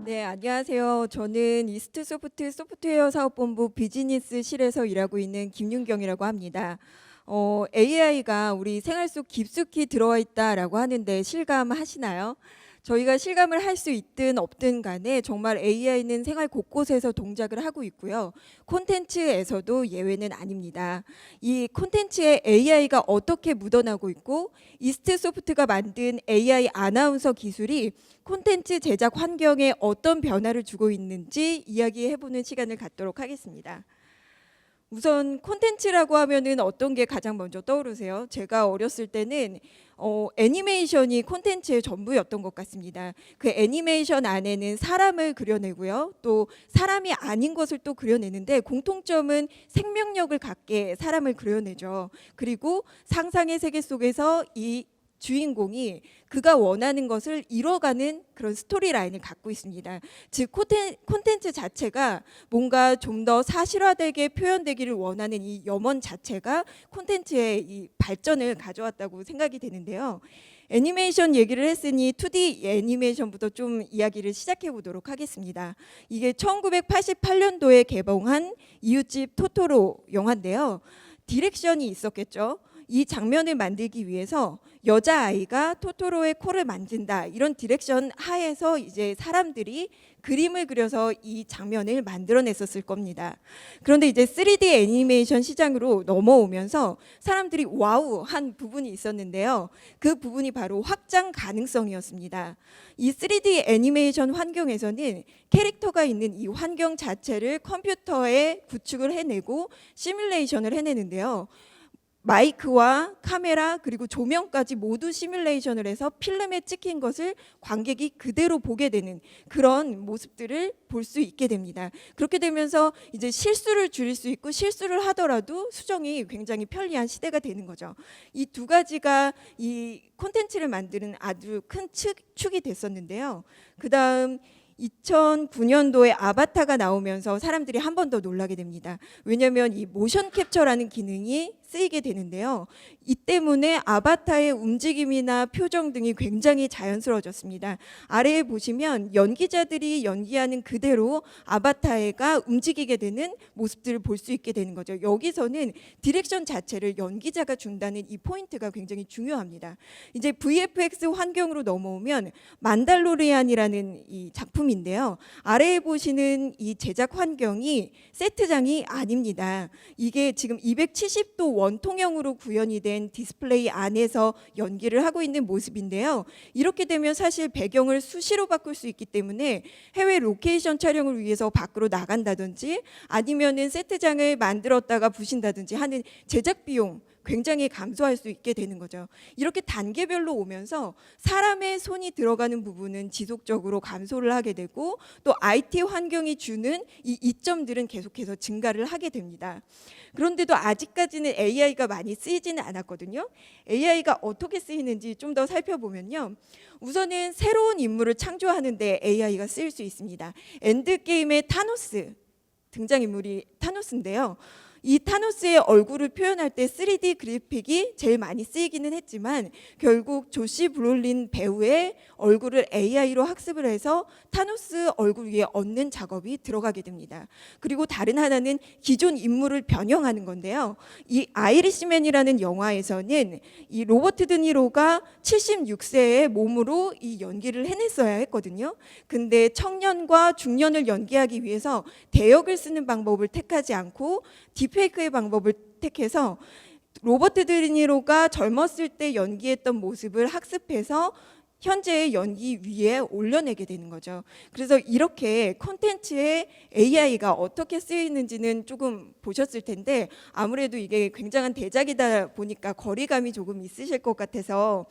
네, 안녕하세요. 저는 이스트소프트 소프트웨어 사업본부 비즈니스실에서 일하고 있는 김윤경이라고 합니다. AI가 우리 생활 속 깊숙이 들어와 있다라고 하는데 실감하시나요? 저희가 실감을 할 수 있든 없든 간에 정말 AI는 생활 곳곳에서 동작을 하고 있고요. 콘텐츠에서도 예외는 아닙니다. 이 콘텐츠에 AI가 어떻게 묻어나고 있고 이스트소프트가 만든 AI 아나운서 기술이 콘텐츠 제작 환경에 어떤 변화를 주고 있는지 이야기해보는 시간을 갖도록 하겠습니다. 우선 콘텐츠라고 하면은 어떤 게 가장 먼저 떠오르세요? 제가 어렸을 때는 애니메이션이 콘텐츠의 전부였던 것 같습니다. 그 애니메이션 안에는 사람을 그려내고요. 또 사람이 아닌 것을 또 그려내는데 공통점은 생명력을 갖게 사람을 그려내죠. 그리고 상상의 세계 속에서 이 주인공이 그가 원하는 것을 이뤄가는 그런 스토리 라인을 갖고 있습니다. 즉 콘텐츠 자체가 뭔가 좀 더 사실화되게 표현되기를 원하는 이 염원 자체가 콘텐츠의 이 발전을 가져왔다고 생각이 되는데요. 애니메이션 얘기를 했으니 2D 애니메이션부터 좀 이야기를 시작해 보도록 하겠습니다. 이게 1988년도에 개봉한 이웃집 토토로 영화인데요. 디렉션이 있었겠죠. 이 장면을 만들기 위해서 여자아이가 토토로의 코를 만진다, 이런 디렉션 하에서 이제 사람들이 그림을 그려서 이 장면을 만들어냈었을 겁니다. 그런데 이제 3D 애니메이션 시장으로 넘어오면서 사람들이 와우한 부분이 있었는데요. 그 부분이 바로 확장 가능성이었습니다. 이 3D 애니메이션 환경에서는 캐릭터가 있는 이 환경 자체를 컴퓨터에 구축을 해내고 시뮬레이션을 해내는데요. 마이크와 카메라 그리고 조명까지 모두 시뮬레이션을 해서 필름에 찍힌 것을 관객이 그대로 보게 되는 그런 모습들을 볼 수 있게 됩니다. 그렇게 되면서 이제 실수를 줄일 수 있고 실수를 하더라도 수정이 굉장히 편리한 시대가 되는 거죠. 이 두 가지가 이 콘텐츠를 만드는 아주 큰 축이 됐었는데요. 그 다음 2009년도에 아바타가 나오면서 사람들이 한 번 더 놀라게 됩니다. 왜냐하면 이 모션 캡처라는 기능이 쓰이게 되는데요. 이 때문에 아바타의 움직임이나 표정 등이 굉장히 자연스러워졌습니다. 아래에 보시면 연기자들이 연기하는 그대로 아바타가 움직이게 되는 모습들을 볼 수 있게 되는 거죠. 여기서는 디렉션 자체를 연기자가 준다는 이 포인트가 굉장히 중요합니다. 이제 VFX 환경으로 넘어오면 만달로리안이라는 이 작품인데요. 아래에 보시는 이 제작 환경이 세트장이 아닙니다. 이게 지금 270도 원통형으로 구현이 된 디스플레이 안에서 연기를 하고 있는 모습인데요. 이렇게 되면 사실 배경을 수시로 바꿀 수 있기 때문에 해외 로케이션 촬영을 위해서 밖으로 나간다든지 아니면은 세트장을 만들었다가 부신다든지 하는 제작 비용 굉장히 감소할 수 있게 되는 거죠. 이렇게 단계별로 오면서 사람의 손이 들어가는 부분은 지속적으로 감소를 하게 되고 또 IT 환경이 주는 이 이점들은 계속해서 증가를 하게 됩니다. 그런데도 아직까지는 AI가 많이 쓰이지는 않았거든요. AI가 어떻게 쓰이는지 좀 더 살펴보면요. 우선은 새로운 인물을 창조하는 데 AI가 쓰일 수 있습니다. 엔드게임의 타노스, 등장인물이 타노스인데요. 이 타노스의 얼굴을 표현할 때 3D 그래픽이 제일 많이 쓰이기는 했지만 결국 조시 브롤린 배우의 얼굴을 AI로 학습을 해서 타노스 얼굴 위에 얹는 작업이 들어가게 됩니다. 그리고 다른 하나는 기존 인물을 변형하는 건데요. 이 아이리시맨이라는 영화에서는 이 로버트 드니로가 76세의 몸으로 이 연기를 해냈어야 했거든요. 근데 청년과 중년을 연기하기 위해서 대역을 쓰는 방법을 택하지 않고 딥페이크의 방법을 택해서 로버트 드니로가 젊었을 때 연기했던 모습을 학습해서 현재의 연기 위에 올려내게 되는 거죠. 그래서 이렇게 콘텐츠에 AI가 어떻게 쓰이는지는 조금 보셨을 텐데 아무래도 이게 굉장한 대작이다 보니까 거리감이 조금 있으실 것 같아서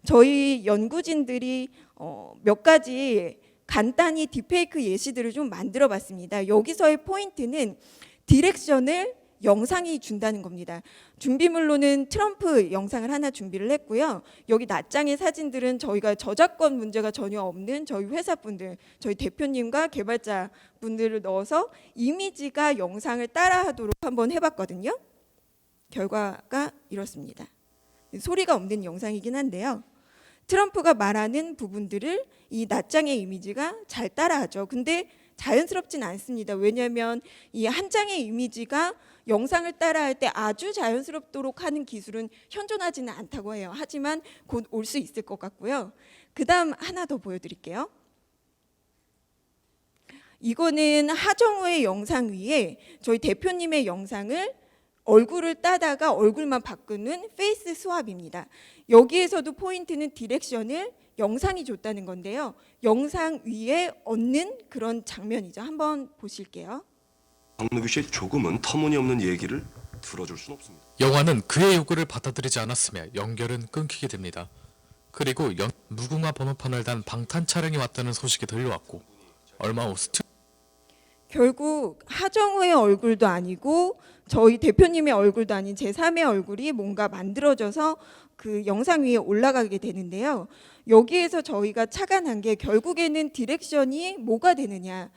저희 연구진들이 몇 가지 간단히 딥페이크 예시들을 좀 만들어 봤습니다. 여기서의 포인트는 디렉션을 영상이 준다는 겁니다. 준비물로는 트럼프 영상을 하나 준비를 했고요. 여기 낱장의 사진들은 저희가 저작권 문제가 전혀 없는 저희 회사분들, 저희 대표님과 개발자 분들을 넣어서 이미지가 영상을 따라하도록 한번 해봤거든요. 결과가 이렇습니다. 소리가 없는 영상이긴 한데요. 트럼프가 말하는 부분들을 이 낱장의 이미지가 잘 따라하죠. 근데 자연스럽진 않습니다. 왜냐하면 이 한 장의 이미지가 영상을 따라할 때 아주 자연스럽도록 하는 기술은 현존하지는 않다고 해요. 하지만 곧 올 수 있을 것 같고요. 그 다음 하나 더 보여드릴게요. 이거는 하정우의 영상 위에 저희 대표님의 영상을 얼굴을 따다가 얼굴만 바꾸는 페이스 스왑입니다. 여기에서도 포인트는 디렉션을 영상이 줬다는 건데요. 영상 위에 얹는 그런 장면이죠. 한번 보실게요. 박노규 씨의 조금은 터무니없는 얘기를 들어줄 순 없습니다. 영화는 그의 요구를 받아들이지 않았으며 연결은 끊기게 됩니다. 그리고 무궁화 번호판을 단 방탄 차량이 왔다는 소식이 들려왔고 얼마 후 결국 하정우의 얼굴도 아니고 저희 대표님의 얼굴도 아닌 제3의 얼굴이 뭔가 만들어져서 그 영상 위에 올라가게 되는데요. 여기에서 저희가 착안한 게 결국에는 디렉션이 뭐가 되느냐.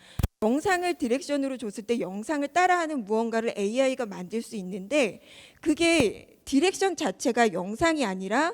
영상을 디렉션으로 줬을 때 영상을 따라하는 무언가를 AI가 만들 수 있는데 그게 디렉션 자체가 영상이 아니라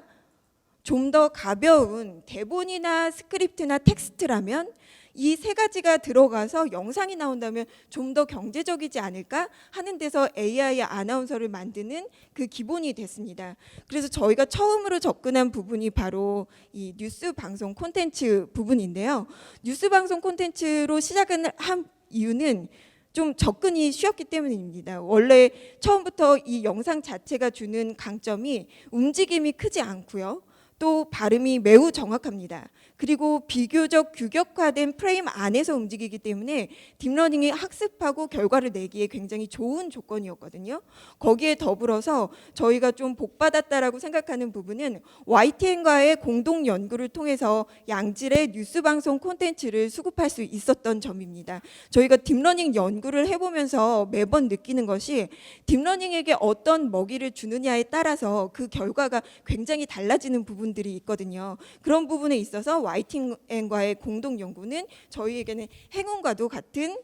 좀 더 가벼운 대본이나 스크립트나 텍스트라면 이 세 가지가 들어가서 영상이 나온다면 좀 더 경제적이지 않을까 하는 데서 AI 아나운서를 만드는 그 기본이 됐습니다. 그래서 저희가 처음으로 접근한 부분이 바로 이 뉴스 방송 콘텐츠 부분인데요. 뉴스 방송 콘텐츠로 시작을 한 이유는 좀 접근이 쉬웠기 때문입니다. 원래 처음부터 이 영상 자체가 주는 강점이 움직임이 크지 않고요. 또 발음이 매우 정확합니다. 그리고 비교적 규격화된 프레임 안에서 움직이기 때문에 딥러닝이 학습하고 결과를 내기에 굉장히 좋은 조건이었거든요. 거기에 더불어서 저희가 좀 복받았다라고 생각하는 부분은 YTN과의 공동 연구를 통해서 양질의 뉴스 방송 콘텐츠를 수급할 수 있었던 점입니다. 저희가 딥러닝 연구를 해보면서 매번 느끼는 것이 딥러닝에게 어떤 먹이를 주느냐에 따라서 그 결과가 굉장히 달라지는 부분들이 있거든요. 그런 부분에 있어서 YTN과의 공동 연구는 저희에게는 행운과도 같은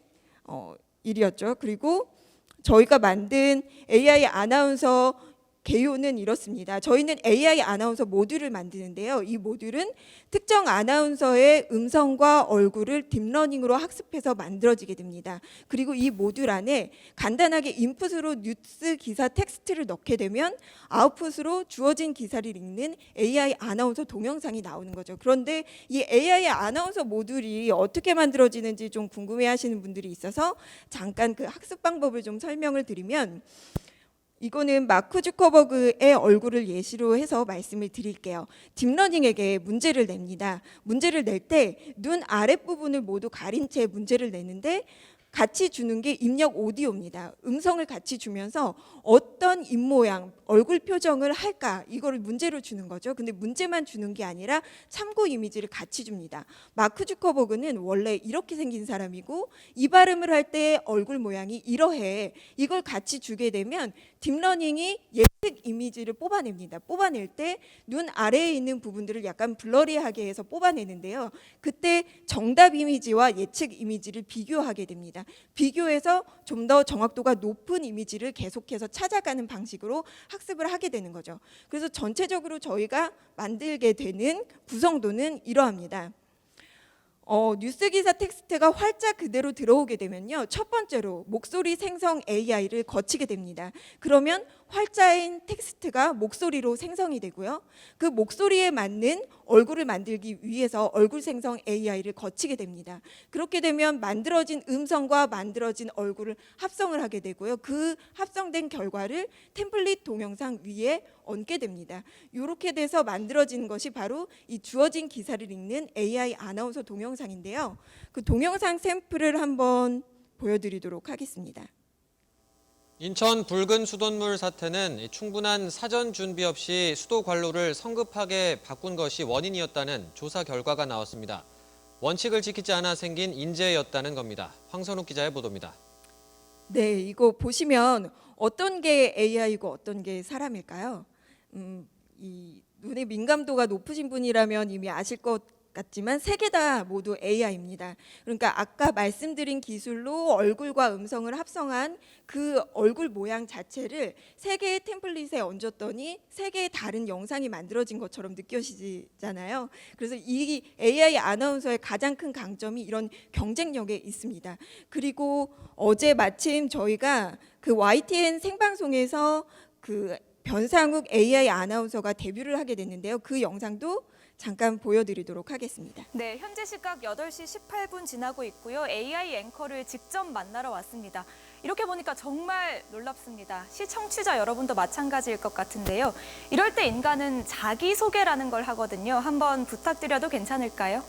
일이었죠. 그리고 저희가 만든 AI 아나운서 개요는 이렇습니다. 저희는 AI 아나운서 모듈을 만드는데요. 이 모듈은 특정 아나운서의 음성과 얼굴을 딥러닝으로 학습해서 만들어지게 됩니다. 그리고 이 모듈 안에 간단하게 인풋으로 뉴스 기사 텍스트를 넣게 되면 아웃풋으로 주어진 기사를 읽는 AI 아나운서 동영상이 나오는 거죠. 그런데 이 AI 아나운서 모듈이 어떻게 만들어지는지 좀 궁금해하시는 분들이 있어서 잠깐 그 학습 방법을 좀 설명을 드리면 이거는 마크 주커버그의 얼굴을 예시로 해서 말씀을 드릴게요. 딥러닝에게 문제를 냅니다. 문제를 낼 때 눈 아랫부분을 모두 가린 채 문제를 내는데 같이 주는 게 입력 오디오입니다. 음성을 같이 주면서 어떤 입모양, 얼굴 표정을 할까 이거를 문제로 주는 거죠. 근데 문제만 주는 게 아니라 참고 이미지를 같이 줍니다. 마크 주커버그는 원래 이렇게 생긴 사람이고 이 발음을 할 때 얼굴 모양이 이러해. 이걸 같이 주게 되면 딥러닝이 예측 이미지를 뽑아냅니다. 뽑아낼 때 눈 아래에 있는 부분들을 약간 블러리하게 해서 뽑아내는데요. 그때 정답 이미지와 예측 이미지를 비교하게 됩니다. 비교해서 좀 더 정확도가 높은 이미지를 계속해서 찾아가는 방식으로 학습을 하게 되는 거죠. 그래서 전체적으로 저희가 만들게 되는 구성도는 이러합니다. 뉴스 기사 텍스트가 활자 그대로 들어오게 되면요. 첫 번째로 목소리 생성 AI를 거치게 됩니다. 그러면 활자인 텍스트가 목소리로 생성이 되고요. 그 목소리에 맞는 얼굴을 만들기 위해서 얼굴 생성 AI를 거치게 됩니다. 그렇게 되면 만들어진 음성과 만들어진 얼굴을 합성을 하게 되고요. 그 합성된 결과를 템플릿 동영상 위에 얹게 됩니다. 이렇게 돼서 만들어지는 것이 바로 이 주어진 기사를 읽는 AI 아나운서 동영상인데요. 그 동영상 샘플을 한번 보여드리도록 하겠습니다. 인천 붉은 수돗물 사태는 충분한 사전 준비 없이 수도 관로를 성급하게 바꾼 것이 원인이었다는 조사 결과가 나왔습니다. 원칙을 지키지 않아 생긴 인재였다는 겁니다. 황선욱 기자의 보도입니다. 네, 이거 보시면 어떤 게 AI고 어떤 게 사람일까요? 이 눈의 민감도가 높으신 분이라면 이미 아실 것 같지만 세 개 다 모두 AI입니다. 그러니까 아까 말씀드린 기술로 얼굴과 음성을 합성한 그 얼굴 모양 자체를 세 개의 템플릿에 얹었더니 세 개의 다른 영상이 만들어진 것처럼 느껴지잖아요. 그래서 이 AI 아나운서의 가장 큰 강점이 이런 경쟁력에 있습니다. 그리고 어제 마침 저희가 그 YTN 생방송에서 그 변상욱 AI 아나운서가 데뷔를 하게 됐는데요. 그 영상도 잠깐 보여드리도록 하겠습니다. 네, 현재 시각 8시 18분 지나고 있고요. AI 앵커를 직접 만나러 왔습니다. 이렇게 보니까 정말 놀랍습니다. 시청취자 여러분도 마찬가지일 것 같은데요. 이럴 때 인간은 자기소개라는 걸 하거든요. 한번 부탁드려도 괜찮을까요?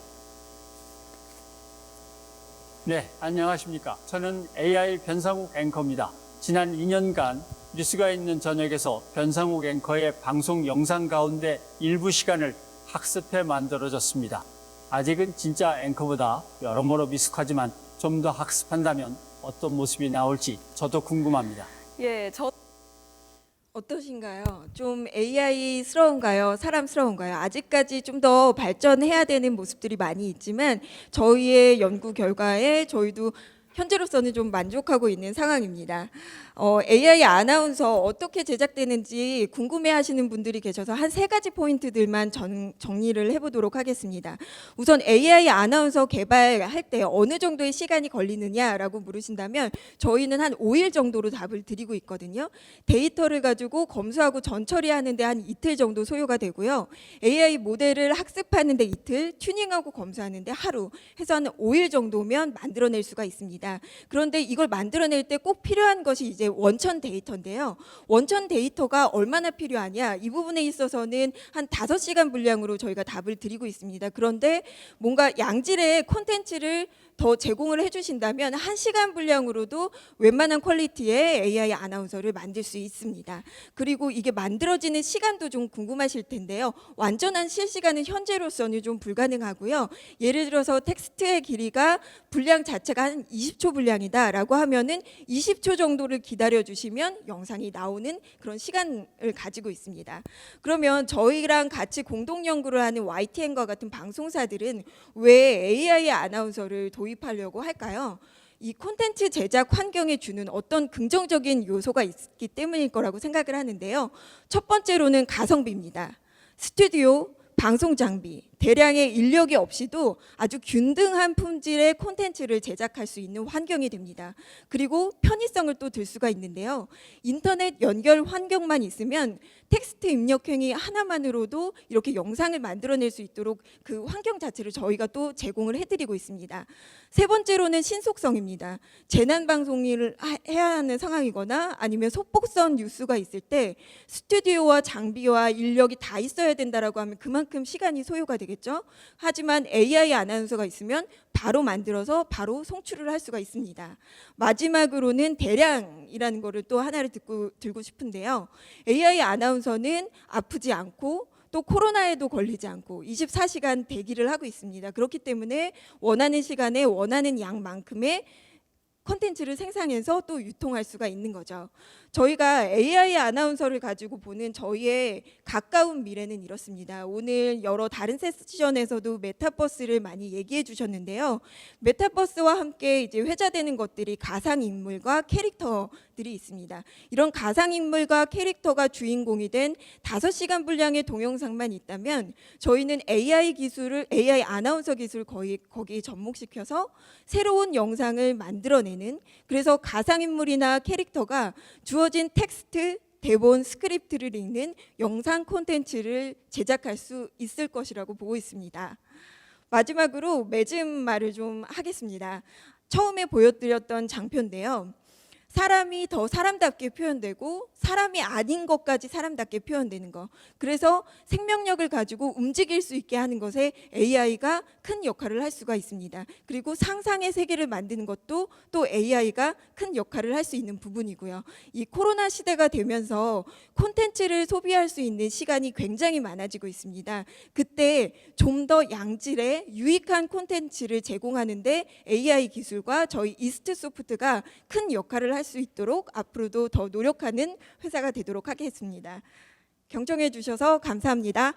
네, 안녕하십니까. 저는 AI 변상욱 앵커입니다. 지난 2년간 뉴스가 있는 저녁에서 변상욱 앵커의 방송 영상 가운데 일부 시간을 학습해 만들어졌습니다. 아직은 진짜 앵커보다 여러모로 미숙하지만 좀 더 학습한다면 어떤 모습이 나올지 저도 궁금합니다. 예, 어떠신가요? 좀 AI스러운가요? 사람스러운가요? 아직까지 좀 더 발전해야 되는 모습들이 많이 있지만 저희의 연구 결과에 저희도 현재로서는 좀 만족하고 있는 상황입니다. AI 아나운서 어떻게 제작되는지 궁금해하시는 분들이 계셔서 한 3가지 포인트들만 정리를 해보도록 하겠습니다. 우선 AI 아나운서 개발할 때 어느 정도의 시간이 걸리느냐라고 물으신다면 저희는 한 5일 정도로 답을 드리고 있거든요. 데이터를 가지고 검수하고 전처리하는데 한 이틀 정도 소요가 되고요. AI 모델을 학습하는데 이틀, 튜닝하고 검수하는데 하루 해서 한 5일 정도면 만들어낼 수가 있습니다. 그런데 이걸 만들어낼 때 꼭 필요한 것이 이제 원천 데이터인데요. 원천 데이터가 얼마나 필요하냐, 이 부분에 있어서는 한 5시간 분량으로 저희가 답을 드리고 있습니다. 그런데 뭔가 양질의 콘텐츠를 더 제공을 해주신다면 1시간 분량으로도 웬만한 퀄리티의 AI 아나운서를 만들 수 있습니다. 그리고 이게 만들어지는 시간도 좀 궁금하실 텐데요. 완전한 실시간은 현재로서는 좀 불가능하고요. 예를 들어서 텍스트의 길이가 분량 자체가 한 20초 분량이다라고 하면은 20초 정도를 기다려 주시면 영상이 나오는 그런 시간을 가지고 있습니다. 그러면 저희랑 같이 공동 연구를 하는 YTN과 같은 방송사들은 왜 AI 아나운서를 도입하려고 할까요? 이 콘텐츠 제작 환경에 주는 어떤 긍정적인 요소가 있기 때문일 거라고 생각을 하는데요. 첫 번째로는 가성비입니다. 스튜디오, 방송 장비, 대량의 인력이 없이도 아주 균등한 품질의 콘텐츠를 제작할 수 있는 환경이 됩니다. 그리고 편의성을 또 들 수가 있는데요. 인터넷 연결 환경만 있으면 텍스트 입력행위 하나만으로도 이렇게 영상을 만들어낼 수 있도록 그 환경 자체를 저희가 또 제공을 해드리고 있습니다. 세 번째로는 신속성입니다. 재난 방송을 해야 하는 상황이거나 아니면 속복선 뉴스가 있을 때 스튜디오와 장비와 인력이 다 있어야 된다라고 하면 그만큼 시간이 소요가 되겠죠. 하지만 AI 아나운서가 있으면 바로 만들어서 바로 송출을 할 수가 있습니다. 마지막으로는 대량이라는 거를 또 하나를 들고 싶은데요. AI 아나운서는 아프지 않고 또 코로나에도 걸리지 않고 24시간 대기를 하고 있습니다. 그렇기 때문에 원하는 시간에 원하는 양만큼의 콘텐츠를 생산해서 또 유통할 수가 있는 거죠. 저희가 AI 아나운서를 가지고 보는 저희의 가까운 미래는 이렇습니다. 오늘 여러 다른 세션에서도 메타버스를 많이 얘기해 주셨는데요. 메타버스와 함께 이제 회자되는 것들이 가상인물과 캐릭터들이 있습니다. 이런 가상인물과 캐릭터가 주인공이 된 5시간 분량의 동영상만 있다면 저희는 AI 아나운서 기술을 거기에 접목시켜서 새로운 영상을 만들어내는, 그래서 가상인물이나 캐릭터가 주어진 텍스트, 대본, 스크립트를 읽는 영상 콘텐츠를 제작할 수 있을 것이라고 보고 있습니다. 마지막으로 맺음 말을 좀 하겠습니다. 처음에 보여드렸던 장표인데요. 사람이 더 사람답게 표현되고 사람이 아닌 것까지 사람답게 표현되는 것. 그래서 생명력을 가지고 움직일 수 있게 하는 것에 AI가 큰 역할을 할 수가 있습니다. 그리고 상상의 세계를 만드는 것도 또 AI가 큰 역할을 할 수 있는 부분이고요. 이 코로나 시대가 되면서 콘텐츠를 소비할 수 있는 시간이 굉장히 많아지고 있습니다. 그때 좀 더 양질의 유익한 콘텐츠를 제공하는데 AI 기술과 저희 이스트소프트가 큰 역할을 할 수 있도록 앞으로도 더 노력하는 회사가 되도록 하겠습니다. 경청해 주셔서 감사합니다.